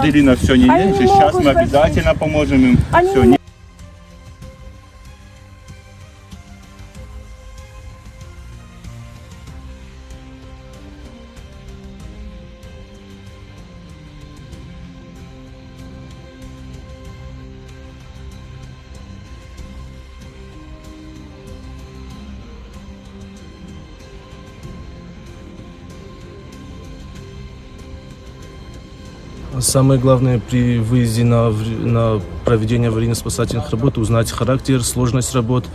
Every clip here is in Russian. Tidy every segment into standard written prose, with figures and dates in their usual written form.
Аделина все не Они лечит, сейчас могут мы ходить. обязательно поможем им. Они Все, не Самое главное при выезде на проведение аварийно-спасательных работ узнать характер, сложность работ,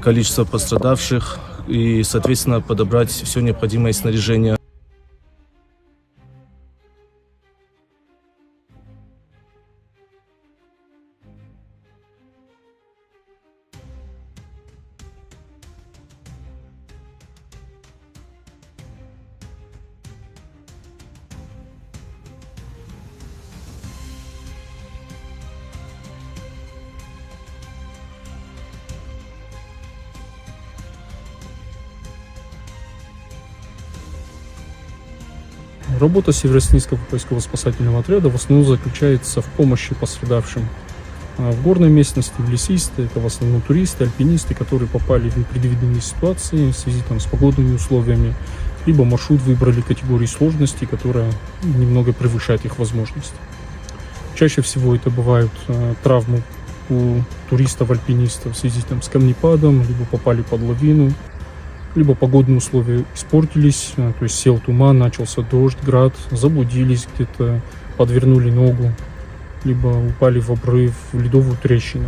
количество пострадавших и, соответственно, подобрать все необходимое снаряжение. Работа Северо-Снийского поисково-спасательного отряда в основном заключается в помощи пострадавшим в горной местности, в лесистой. Это в основном туристы, альпинисты, которые попали в непредвиденные ситуации в связи с погодными условиями, либо маршрут выбрали категории сложности, которая немного превышает их возможности. Чаще всего это бывают травмы у туристов-альпинистов в связи с камнепадом, либо попали под лавину, либо погодные условия испортились, то есть сел туман, начался дождь, град, заблудились где-то, подвернули ногу, либо упали в обрыв, в ледовую трещину.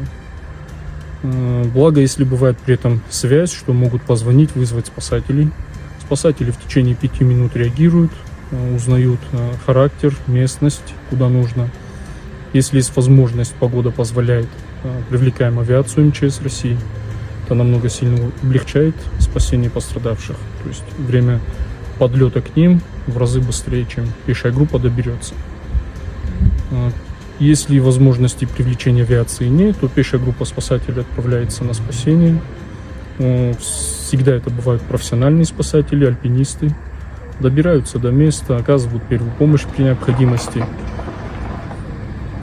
Благо, если бывает при этом связь, что могут позвонить, вызвать спасателей. Спасатели в течение 5 минут реагируют, узнают характер, местность, куда нужно. Если есть возможность, погода позволяет, привлекаем авиацию МЧС России. Это намного сильно облегчает спасение пострадавших. То есть время подлета к ним в разы быстрее, чем пешая группа доберется. Если возможности привлечения авиации нет, то пешая группа спасателей отправляется на спасение. Всегда это бывают профессиональные спасатели, альпинисты. Добираются до места, оказывают первую помощь при необходимости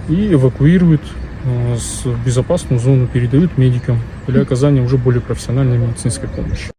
и эвакуируют в безопасную зону, передают медикам для оказания уже более профессиональной медицинской помощи.